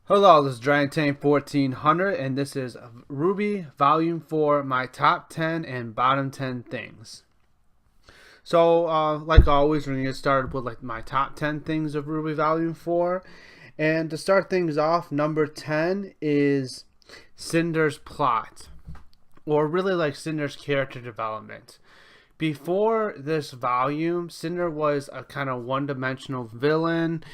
Hello, this is Dragon 1400, and this is RWBY Volume 4, my top 10 and bottom 10 things. So, like always, we're going to get started with my top 10 things of RWBY Volume 4. And to start things off, number 10 is Cinders' plot, or really Cinders' character development. Before this volume, Cinder was a kind of one-dimensional villain.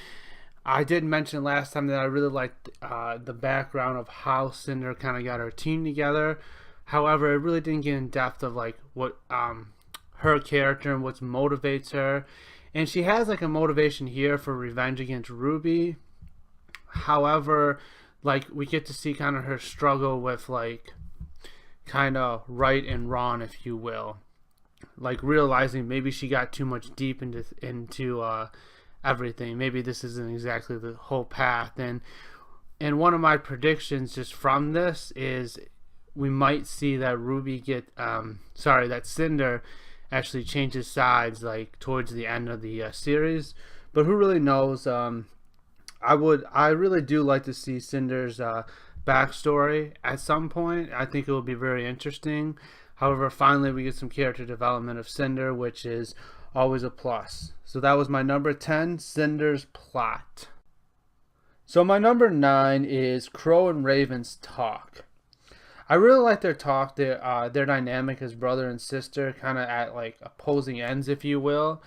I did mention last time that I really liked the background of how Cinder kind of got her team together. However, it really didn't get in depth of what her character and what motivates her. And she has a motivation here for revenge against RWBY. However, we get to see kind of her struggle with kind of right and wrong, if you will. Realizing maybe she got too much deep into everything. Maybe this isn't exactly the whole path. And one of my predictions just from this is we might see that that Cinder actually changes sides towards the end of the series. But who really knows? I really do like to see Cinder's backstory at some point. I think it will be very interesting. However, finally we get some character development of Cinder, which is always a plus. So that was my number 10, Cinders' plot. So my number 9 is Crow and Raven's talk. I really like their talk, their dynamic as brother and sister, kind of at opposing ends, if you will.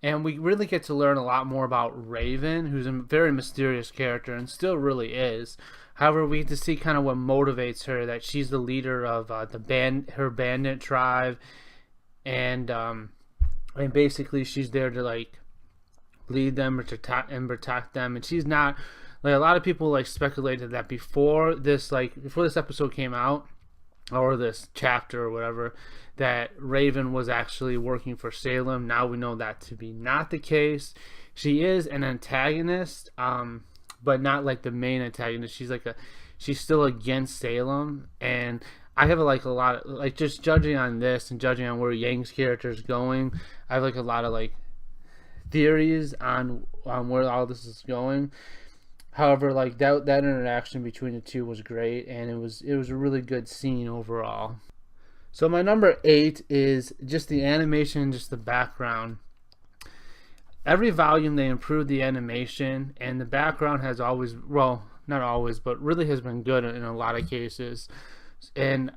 And we really get to learn a lot more about Raven, who's a very mysterious character and still really is. However, we get to see kind of what motivates her, that she's the leader of her bandit tribe, and basically she's there to lead them or to protect them. And she's not a lot of people speculated that before this episode came out, or this chapter or whatever, that Raven was actually working for Salem. Now we know that to be not the case. She is an antagonist, but not the main antagonist. She's still against Salem. And I have a lot of just judging on this and judging on where Yang's character is going. I have a lot of theories on where all this is going. However, that interaction between the two was great, and it was a really good scene overall. So my number 8 is just the animation, just the background. Every volume they improve the animation, and the background has always, well, not always, but really has been good in a lot of cases. And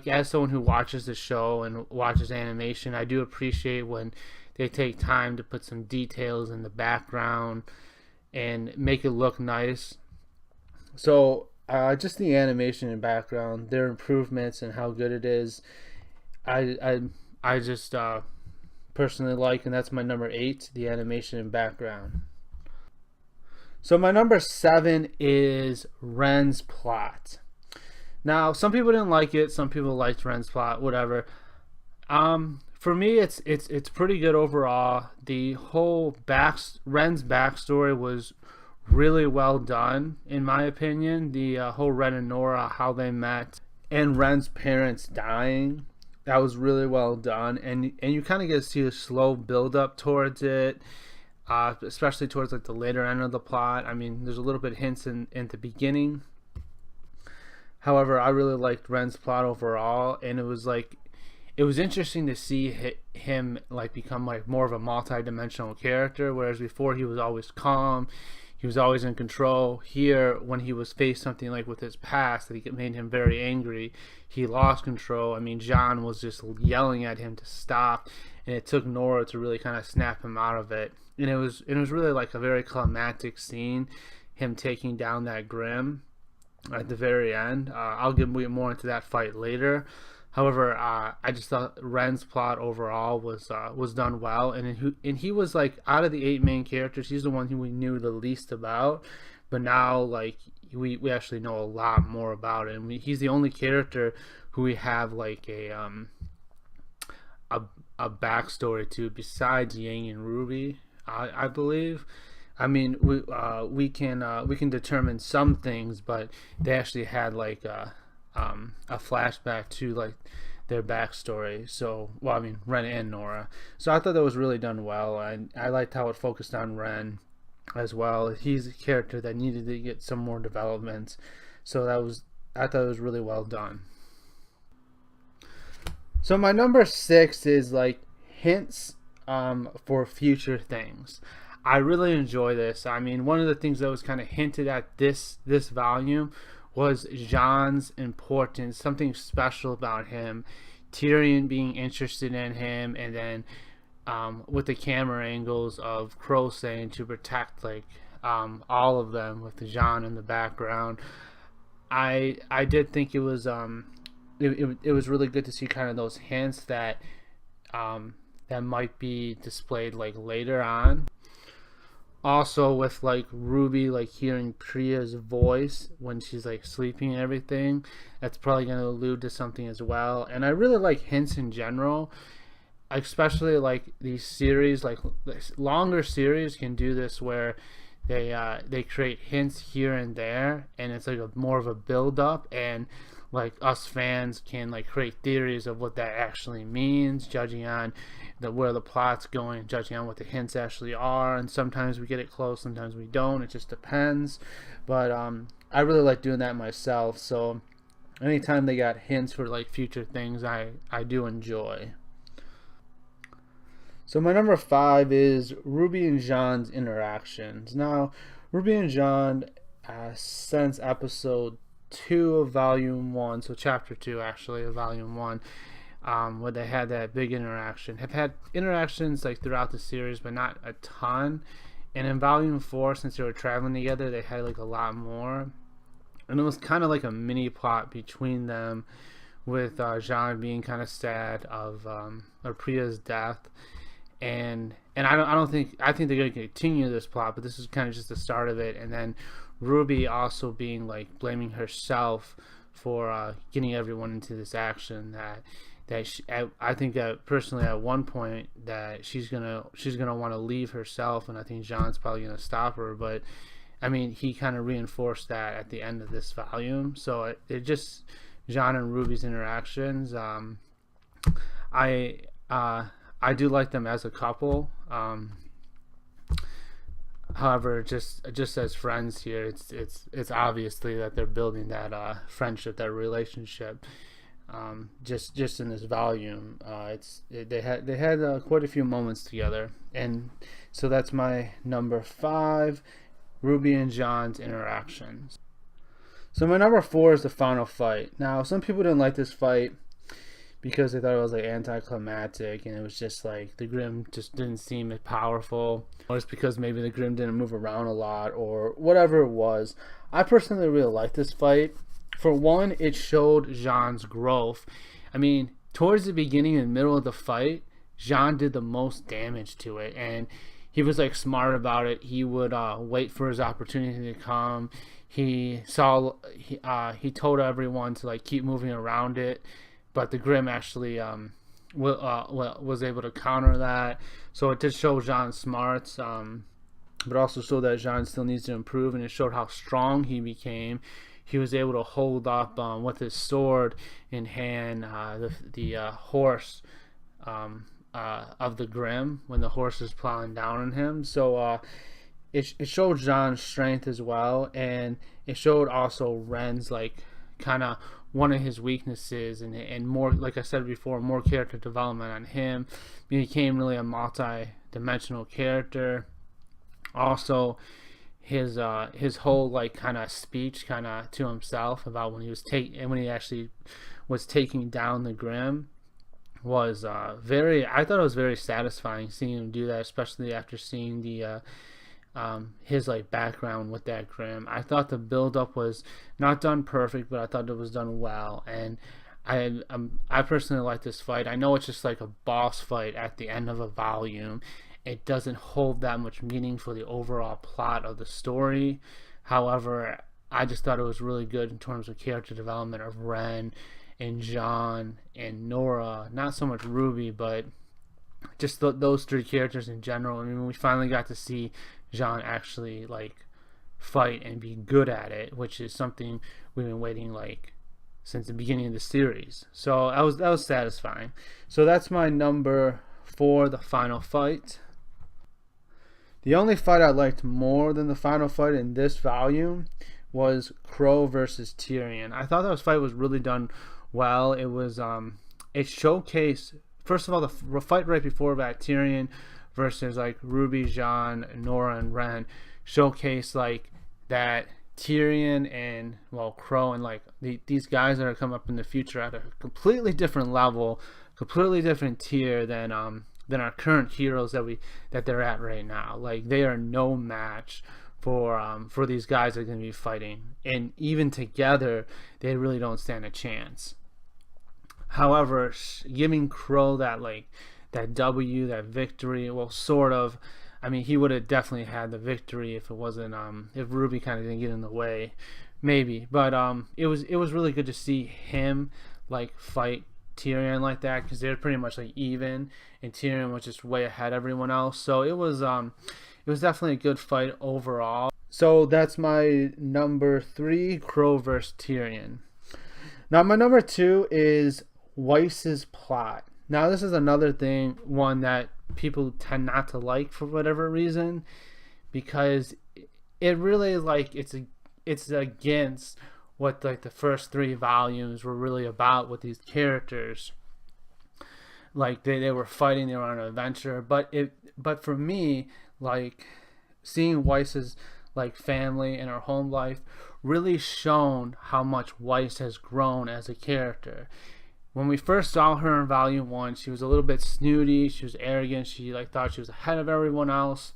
as someone who watches the show and watches animation, I do appreciate when they take time to put some details in the background and make it look nice. So just the animation and background, their improvements and how good it is, I just personally like, and that's my number 8, the animation and background. So my number 7 is Rens Plot. Now, some people didn't like it, some people liked Rens Plot, whatever. For me, it's pretty good overall. The whole Ren's backstory was really well done, in my opinion. The whole Ren and Nora, how they met, and Ren's parents dying, that was really well done. And you kind of get to see a slow build up towards it, especially towards the later end of the plot. I mean, there's a little bit of hints in the beginning. However, I really liked Ren's plot overall, and it was interesting to see him become more of a multi-dimensional character, whereas before he was always calm, he was always in control. Here, when he was faced something with his past that made him very angry, he lost control. I mean, Jon was just yelling at him to stop, and it took Nora to really kind of snap him out of it. And it was really a very climactic scene, him taking down that Grim at the very end. I'll get more into that fight later. However, I just thought Ren's plot overall was done well, and he was out of the 8 main characters, he's the one who we knew the least about. But now we actually know a lot more about him. He's the only character who we have a backstory to besides Yang and RWBY, I believe. I mean, we can determine some things, but they actually had a flashback to their backstory. So, well, I mean, Ren and Nora. So I thought that was really done well, and I liked how it focused on Ren. as well. He's a character that needed to get some more development, so I thought it was really well done. So my number 6 is like hints for future things. I really enjoy this. I mean, one of the things that was kind of hinted at this volume was Jon's importance, something special about him, Tyrion being interested in him, and then with the camera angles of Crow saying to protect like all of them with the Jon in the background. I did think it was it was really good to see kind of those hints that that might be displayed like later on. Also with like Ruby like hearing Priya's voice when she's like sleeping and everything, that's probably going to allude to something as well. And I really like hints in general, especially like these series, like longer series can do this where they create hints here and there, and it's like more of a build up, and like us fans can like create theories of what that actually means, judging on where the plot's going, judging on what the hints actually are. And sometimes we get it close, sometimes we don't, it just depends. But I really like doing that myself, so anytime they got hints for like future things, I do enjoy. So my number 5 is Ruby and Jon's interactions. Now, Ruby and Jon, since episode 2 of volume 1, so chapter 2 actually of volume 1, where they had that big interaction, have had interactions like throughout the series, but not a ton. And in volume 4, since they were traveling together, they had like a lot more. And it was kind of like a mini plot between them, with Jon being kind of sad of Priya's death. And I think they're going to continue this plot, but this is kind of just the start of it. And then Ruby also being like blaming herself for getting everyone into this action, I think that personally at one point that she's gonna want to leave herself, and I think Jon's probably gonna stop her. But I mean, he kind of reinforced that at the end of this volume. So it just Jon and Ruby's interactions. I do like them as a couple. However, just as friends here, it's obviously that they're building that friendship, that relationship. Just in this volume, they had quite a few moments together, and so that's my number 5, Ruby and Jon's interactions. So my number 4 is the final fight. Now, some people didn't like this fight because they thought it was like anticlimactic, and it was just like the Grimm just didn't seem as powerful, or it's because maybe the Grimm didn't move around a lot, or whatever it was. I personally really liked this fight. For one, it showed Jon's growth. I mean, towards the beginning and middle of the fight, Jon did the most damage to it, and he was like smart about it. He would wait for his opportunity to come. He told everyone to like keep moving around it, but the Grimm actually was able to counter that. So it did show Jon's smarts, but also showed that Jon still needs to improve, and it showed how strong he became. He was able to hold up with his sword in hand the horse of the Grimm when the horse is plowing down on him. So it showed Jon's strength as well, and it showed also Ren's like kind of one of his weaknesses, and more, like I said before, more character development on him. He became really a multi-dimensional character. Also, his whole like kind of speech kind of to himself about when he actually was taking down the Grimm was I thought it was very satisfying seeing him do that, especially after seeing the his like background with that Grimm. I thought the build up was not done perfect, but I thought it was done well, and I personally like this fight. I know it's just like a boss fight at the end of a volume. It doesn't hold that much meaning for the overall plot of the story. However, I just thought it was really good in terms of character development of Ren and Jon and Nora. Not so much Ruby, but just those 3 characters in general. I mean, we finally got to see Jon actually like fight and be good at it, which is something we've been waiting like since the beginning of the series. So that was satisfying. So that's my number 4, the final fight. The only fight I liked more than the final fight in this volume was Crow versus Tyrion. I thought that fight was really done well. It was it showcased, first of all, the fight right before that, Tyrion versus like RWBY, Jon, Nora, and Ren, showcased like that Tyrion and, well, Crow and like these guys that are coming up in the future at a completely different level, completely different tier than our current heroes that they're at right now. Like, they are no match for these guys that are going to be fighting, and even together they really don't stand a chance. However, giving Crow that W, that victory, well, sort of. I mean, he would have definitely had the victory if it wasn't if RWBY kind of didn't get in the way, maybe. But it was really good to see him like fight Tyrion like that, because they're pretty much like even, and Tyrion was just way ahead of everyone else. So it was definitely a good fight overall. So that's my number 3, Crow versus Tyrion. Now my number 2 is Weiss's Plot. Now this is another one that people tend not to like for whatever reason, because it really is like it's against what like the first 3 volumes were really about with these characters. Like they were fighting, they were on an adventure, but for me, like, seeing Weiss's like family and her home life really shown how much Weiss has grown as a character. When we first saw her in volume 1, she was a little bit snooty, she was arrogant, she like thought she was ahead of everyone else.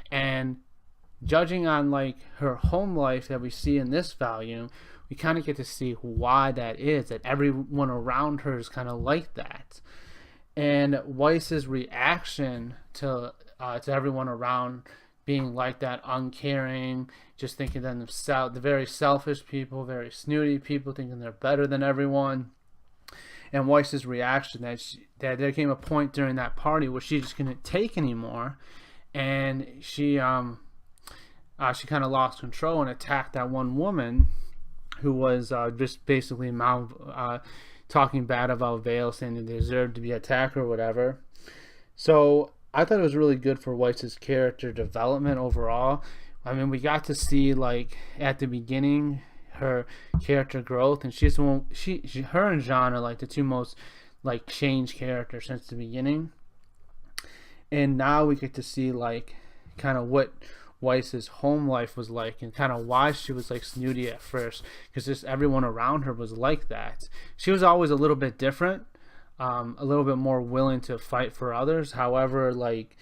And judging on like her home life that we see in this volume, we kind of get to see why that is, that everyone around her is kind of like that. And Weiss's reaction to everyone around being like that, uncaring, just thinking of themselves, the very selfish people, very snooty people, thinking they're better than everyone. And Weiss's reaction that there came a point during that party where she just couldn't take anymore, and she kind of lost control and attacked that one woman who was just basically talking bad about Vale, saying they deserved to be attacked or whatever. So I thought it was really good for Weiss's character development overall. I mean, we got to see like at the beginning her character growth, and her and Jon are like the 2 most like changed characters since the beginning. And now we get to see like kind of what Weiss's home life was like, and kind of why she was like snooty at first, because just everyone around her was like that. She was always a little bit different, a little bit more willing to fight for others. However, like,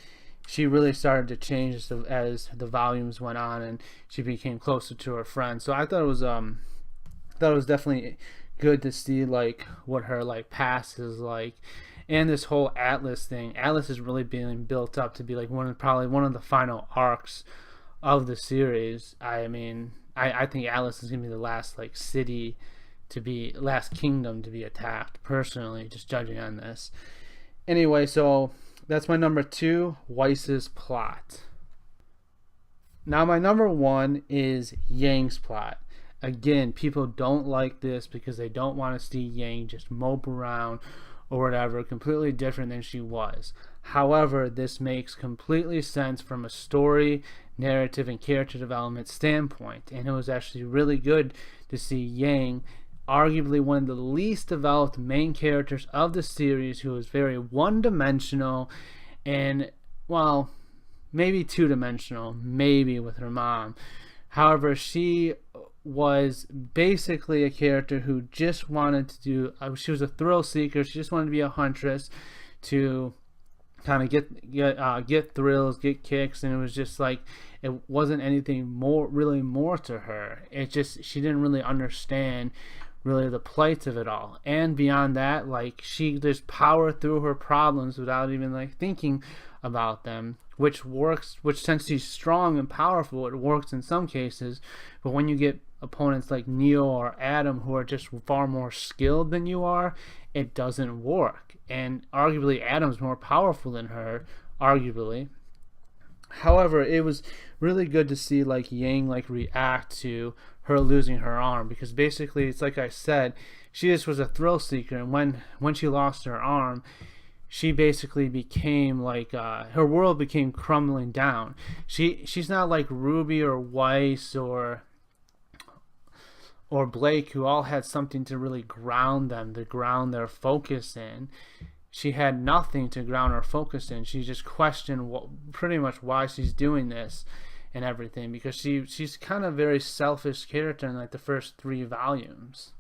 she really started to change as the volumes went on, and she became closer to her friends. So I thought it was definitely good to see like what her like past is like. And this whole Atlas thing, Atlas is really being built up to be like probably one of the final arcs of the series. I mean, I think Atlas is gonna be the last like last kingdom to be attacked, personally, just judging on this. Anyway, so that's my number 2, Weiss's Plot. Now my number 1 is Yang's Plot. Again, people don't like this because they don't want to see Yang just mope around or whatever, completely different than she was. However, this makes completely sense from a story, narrative, and character development standpoint, and it was actually really good to see Yang, arguably one of the least developed main characters of the series, who was very one-dimensional and, well, maybe two-dimensional, maybe with her mom. However, she was basically a character who just wanted to do, she was a thrill seeker, she just wanted to be a huntress to kind of get thrills, get kicks, and it was just like, it wasn't anything really more to her. It just, she didn't really understand really the plight of it all. And beyond that, like, she just powered through her problems without even like thinking about them, which works, which since she's strong and powerful, it works in some cases. But when you get opponents like Neo or Adam, who are just far more skilled than you are, it doesn't work. And arguably Adam's more powerful than her, arguably. However, it was really good to see like Yang like react to her losing her arm, because basically it's like I said, she just was a thrill seeker, and when she lost her arm, she basically became like her world became crumbling down. She's not like Ruby or Weiss or Blake, who all had something to really ground them, to ground their focus in. She had nothing to ground her focus in. She just questioned pretty much why she's doing this and everything, because she's kind of a very selfish character in like the first 3 volumes.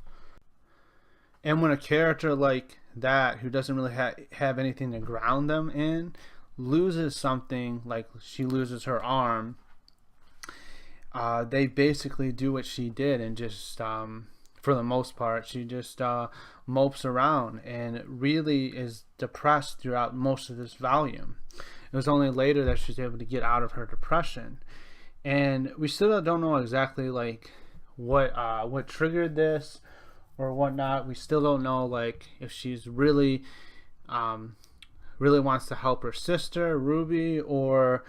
And when a character like that, who doesn't really have anything to ground them in, loses something, like she loses her arm, they basically do what she did and just, for the most part, she just mopes around and really is depressed throughout most of this volume. It was only later that she's able to get out of her depression. And we still don't know exactly like what triggered this or whatnot. We still don't know like if she's really wants to help her sister Ruby, or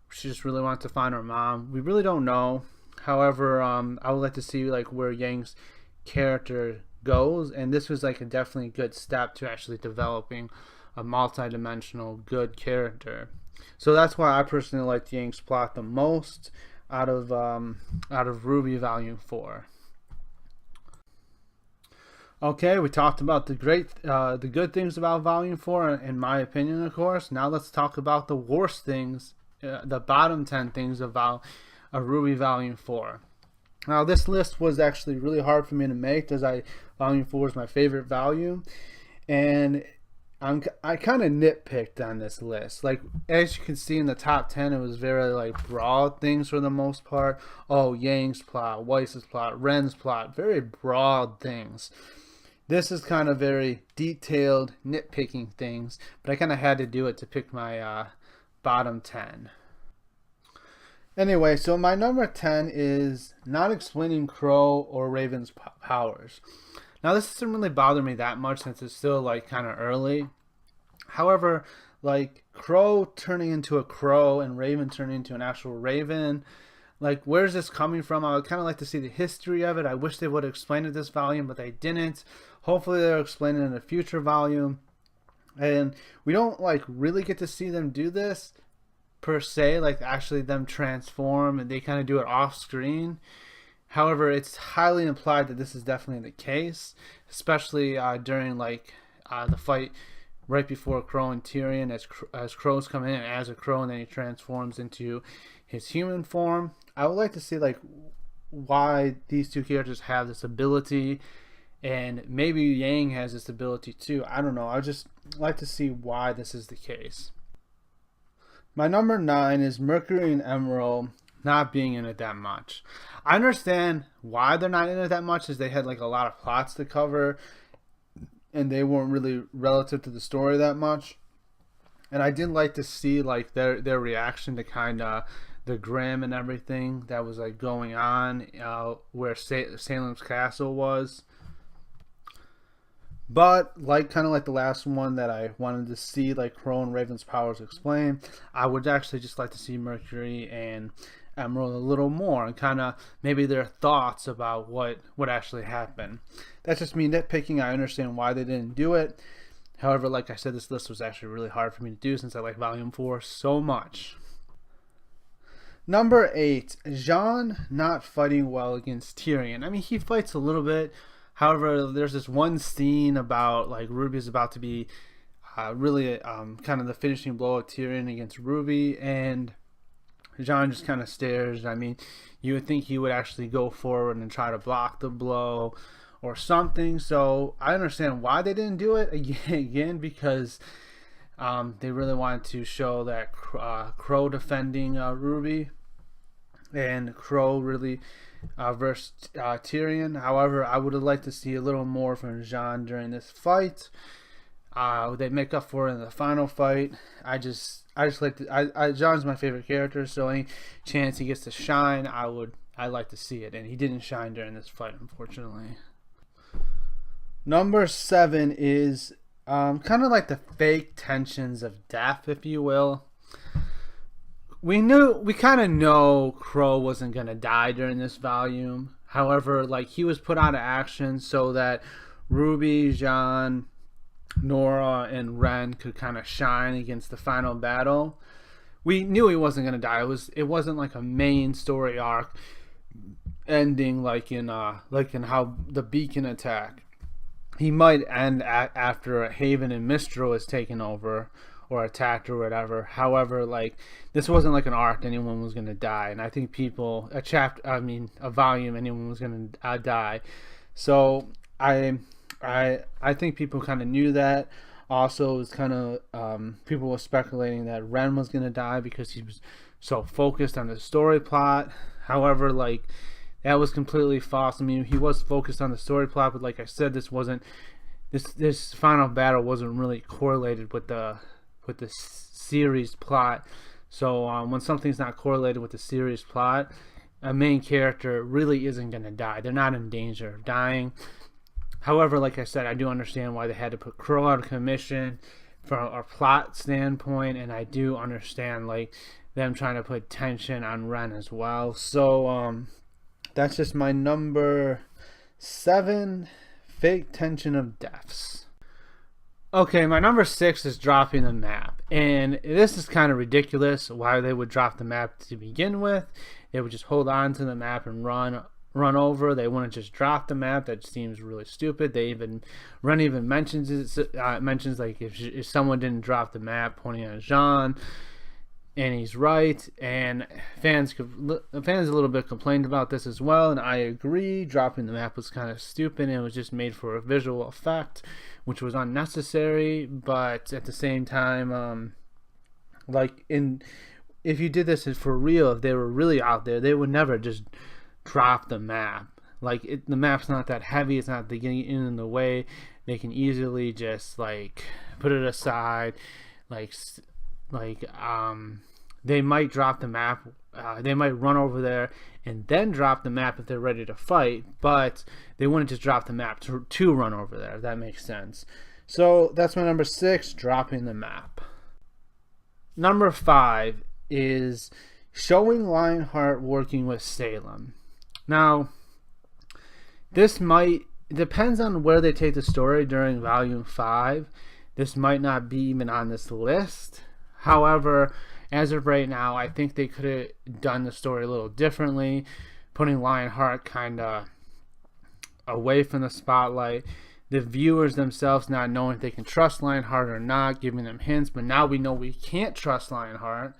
she just really wants to find her mom. We really don't know. However, I would like to see like where Yang's character goes, and this was like a definitely good step to actually developing a multi-dimensional good character. So that's why I personally liked Yang's plot the most out of RWBY Volume 4. Okay, we talked about the good things about Volume 4, in my opinion, of course. Now let's talk about the worst things, the bottom 10 things about RWBY Volume 4. Now this list was actually really hard for me to make, as Volume 4 is my favorite volume, and I kind of nitpicked on this list. Like, as you can see in the top 10, it was very like broad things for the most part. Oh, Yang's plot, Weiss's plot, Rens Plot, very broad things. This is kind of very detailed, nitpicking things, but I kind of had to do it to pick my bottom 10. Anyway, so my number 10 is not explaining Crow or Raven's powers. Now, this doesn't really bother me that much since it's still like kind of early. However, like Crow turning into a crow and Raven turning into an actual raven, like where's this coming from? I would kind of like to see the history of it. I wish they would have explained it this volume, but they didn't. Hopefully they'll explain it in a future volume. And we don't like really get to see them do this per se, like actually them transform, and they kind of do it off screen. However, it's highly implied that this is definitely the case, especially during like the fight right before Crow and Tyrion, as Crow's coming in as a crow and then he transforms into his human form. I would like to see like why these two characters have this ability, and maybe Yang has this ability too. I don't know. I just like to see why this is the case. My number 9 is Mercury and Emerald not being in it that much. I understand why they're not in it that much, as they had like a lot of plots to cover and they weren't really relative to the story that much. And I did like to see like their reaction to kind of the Grimm and everything that was like going on where Salem's castle was. But like kind of like the last one that I wanted to see like Crow and Raven's powers explained, I would actually just like to see Mercury and Emerald a little more, and kind of maybe their thoughts about what actually happened. That's just me nitpicking. I understand why they didn't do it. However, like I said, this list was actually really hard for me to do since I like Volume 4 so much. Number 8, Jon not fighting well against Tyrion. I mean, he fights a little bit. However, there's this one scene about like RWBY is about to be really kind of the finishing blow of Tyrion against RWBY, and Jon just kind of stares. I mean, you would think he would actually go forward and try to block the blow or something. So I understand why they didn't do it again, because they really wanted to show that Crow defending RWBY, and Crow really versus Tyrion. However, I would have liked to see a little more from Jon during this fight. They make up for it in the final fight. I just like to. Jon's my favorite character, so any chance he gets to shine, I'd like to see it, and he didn't shine during this fight, unfortunately. Number 7 is kind of like the fake tensions of death, if you will. We kind of know Crow wasn't going to die during this volume. However, like he was put out of action so that RWBY, Jon, Nora and Ren could kind of shine against the final battle. We knew he wasn't gonna die. It wasn't like a main story arc ending like in how the Beacon attack. He might end after Haven and Mistral is taken over or attacked or whatever. However, like, this wasn't like an arc anyone was gonna die, and I think a volume anyone was gonna die. So I think people kind of knew that. Also, it was kind of people were speculating that Ren was gonna die because he was so focused on the story plot. However, like, that was completely false. I mean, he was focused on the story plot, but like I said, this final battle wasn't really correlated with the series plot. So when something's not correlated with the series plot, a main character really isn't going to die. They're not in danger of dying. However, like I said, I do understand why they had to put Crow out of commission from a plot standpoint, and I do understand like them trying to put tension on Ren as well. So that's just my number 7, fake tension of deaths. Okay, my number 6 is dropping the map, and this is kind of ridiculous why they would drop the map to begin with. They would just hold on to the map and run over. They wouldn't just drop the map. That seems really stupid. Ren even mentions mentions like if someone didn't drop the map, pointing at Jon, and he's right. And fans a little bit complained about this as well, and I agree. Dropping the map was kind of stupid, and it was just made for a visual effect, which was unnecessary. But at the same time, if you did this for real, if they were really out there, they would never just drop the map. The map's not that heavy. It's not getting in the way. They can easily just like put it aside. They might drop the map. They might run over there and then drop the map if they're ready to fight, but they wouldn't just drop the map to run over there, if that makes sense. So that's my number 6, dropping the map. Number 5 is showing Lionheart working with Salem. Now, depends on where they take the story during Volume 5. This might not be even on this list. However, as of right now, I think they could have done the story a little differently, putting Lionheart kind of away from the spotlight. The viewers themselves not knowing if they can trust Lionheart or not, giving them hints, but now we know we can't trust Lionheart.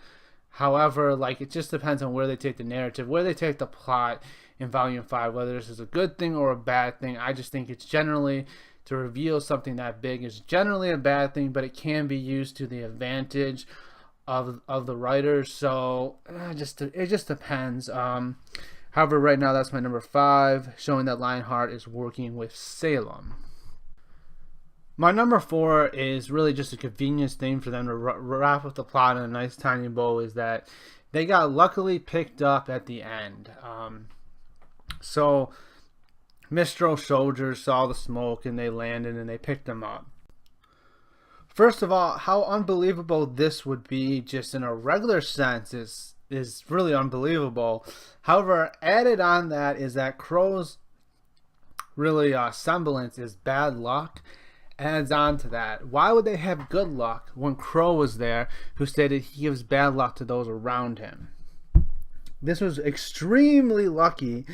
However, it just depends on where they take the narrative, where they take the plot in Volume 5, whether this is a good thing or a bad thing. I just think it's generally, to reveal something that big is generally a bad thing, but it can be used to the advantage of the writers. So it just depends. However, right now that's my number 5, showing that Lionheart is working with Salem. My number 4 is really just a convenience thing for them to wrap up the plot in a nice tiny bow, is that they got luckily picked up at the end. So Mistral soldiers saw the smoke and they landed and they picked them up. First of all, how unbelievable this would be just in a regular sense is really unbelievable. However, added on that is that Crow's really semblance is bad luck. Adds on to that. Why would they have good luck when Crow was there, who stated he gives bad luck to those around him? This was extremely lucky,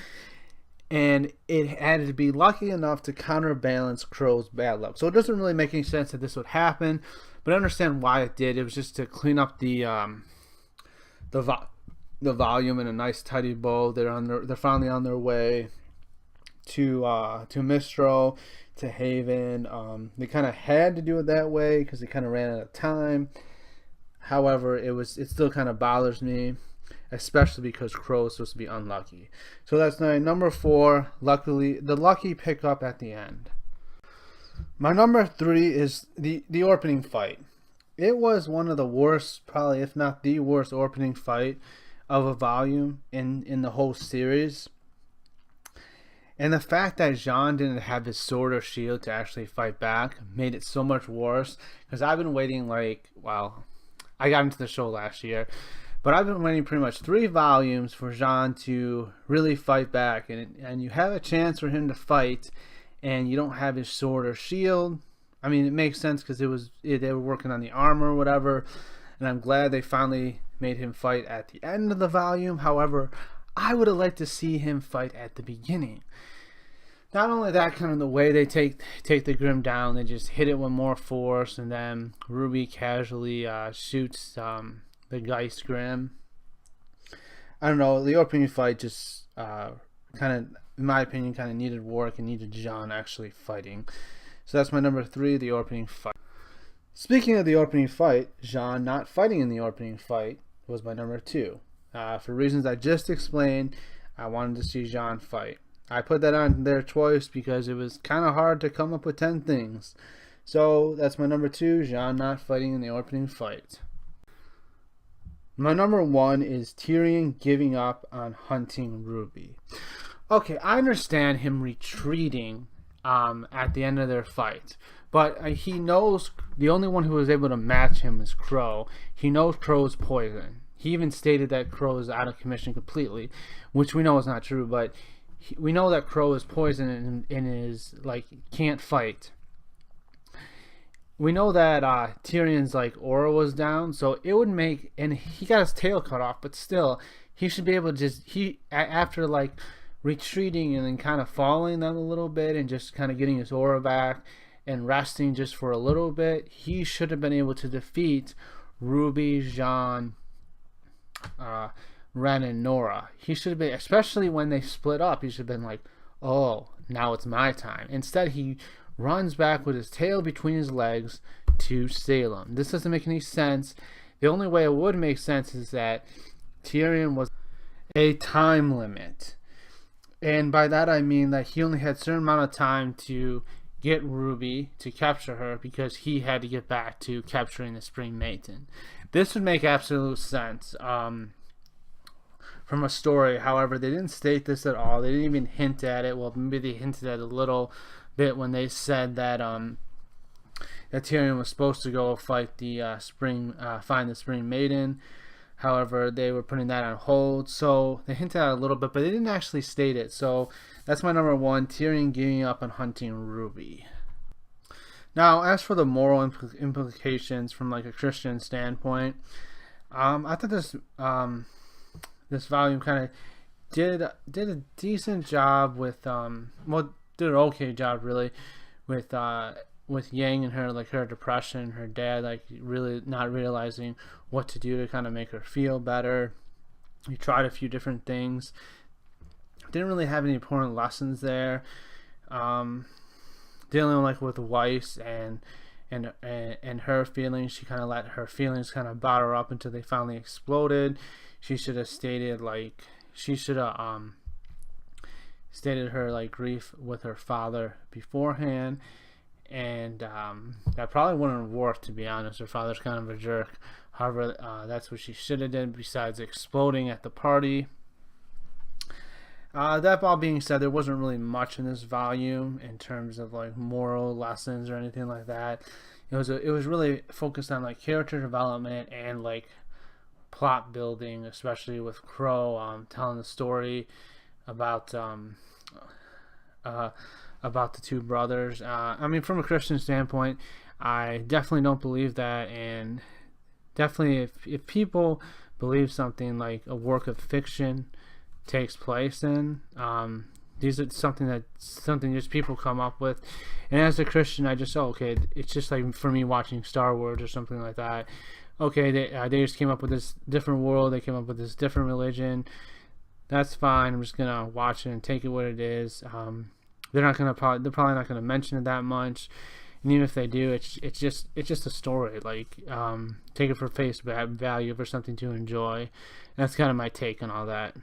and it had to be lucky enough to counterbalance Crow's bad luck. So it doesn't really make any sense that this would happen, but I understand why it did. It was just to clean up the volume in a nice tidy bow. They're finally on their way to Mistral, to Haven. They kind of had to do it that way because they kind of ran out of time. However, it still kind of bothers me, especially because Crow is supposed to be unlucky. So that's my number 4. Luckily, the lucky pickup at the end. My number 3 is the opening fight. It was one of the worst, probably if not the worst opening fight of a volume in the whole series. And the fact that Jon didn't have his sword or shield to actually fight back made it so much worse. Because I've been waiting I got into the show last year, but I've been waiting pretty much 3 volumes for Jon to really fight back. And you have a chance for him to fight, and you don't have his sword or shield. I mean, it makes sense because they were working on the armor or whatever, and I'm glad they finally made him fight at the end of the volume. However, I would have liked to see him fight at the beginning. Not only that, kind of the way they take the Grimm down, they just hit it with more force, and then RWBY casually shoots the Geist Grimm. I don't know, the opening fight just kind of, in my opinion, kind of needed work and needed Jon actually fighting. So that's my number 3, the opening fight. Speaking of the opening fight, Jon not fighting in the opening fight was my number 2. For reasons I just explained, I wanted to see Jon fight. I put that on there twice because it was kind of hard to come up with 10 things. So that's my number 2, Jon not fighting in the opening fight. My number 1 is Tyrion giving up on hunting RWBY. Okay, I understand him retreating at the end of their fight, but he knows the only one who was able to match him is Crow. He knows Crow's poison. He even stated that Crow is out of commission completely, which we know is not true, but we know that Crow is poison and is like can't fight. We know that Tyrion's like aura was down, so it would make, and he got his tail cut off, but still he should be able to just after like retreating and then kind of falling them a little bit and just kind of getting his aura back and resting just for a little bit, he should have been able to defeat RWBY, Jon, Ren, and Nora. He should have been, especially when they split up, he should have been like, oh, now it's my time. Instead, he runs back with his tail between his legs to Salem. This doesn't make any sense. The only way it would make sense is that Tyrion was a time limit. And by that I mean that he only had a certain amount of time to get RWBY, to capture her, because he had to get back to capturing the Spring Maiden. This would make absolute sense from a story. However, they didn't state this at all. They didn't even hint at it. Well, maybe they hinted at it a little bit when they said that that Tyrion was supposed to go fight the find the Spring Maiden. However, they were putting that on hold, so they hinted at it a little bit, but they didn't actually state it. So that's my number 1, Tyrion giving up on hunting RWBY. Now, as for the moral implications from like a Christian standpoint, I thought this volume kind of did a decent job with did an okay job really with Yang and her, like her depression, her dad like really not realizing what to do to kind of make her feel better. He tried a few different things. Didn't really have any important lessons there. Dealing like with Weiss and her feelings, she kind of let her feelings kind of bottle up until they finally exploded. She should have stated her like grief with her father beforehand, and that probably wouldn't have worked, to be honest. Her father's kind of a jerk. However, that's what she should have done, besides exploding at the party. That all being said, there wasn't really much in this volume in terms of like moral lessons or anything like that. It was really focused on like character development and like plot building, especially with Crow telling the story about the two brothers. I mean, from a Christian standpoint, I definitely don't believe that, and definitely if people believe something like a work of fiction takes place in, these are something just people come up with, and as a Christian, I just okay, it's just like for me watching Star Wars or something like that. Okay, they just came up with this different world, they came up with this different religion. That's fine. I'm just gonna watch it and take it what it is. They're probably not gonna mention it that much, and even if they do, it's just a story. Like take it for face value, for something to enjoy. That's kind of my take on all that.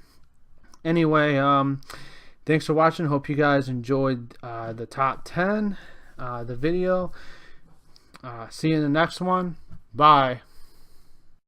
Anyway, thanks for watching. Hope you guys enjoyed the top 10, the video. See you in the next one. Bye.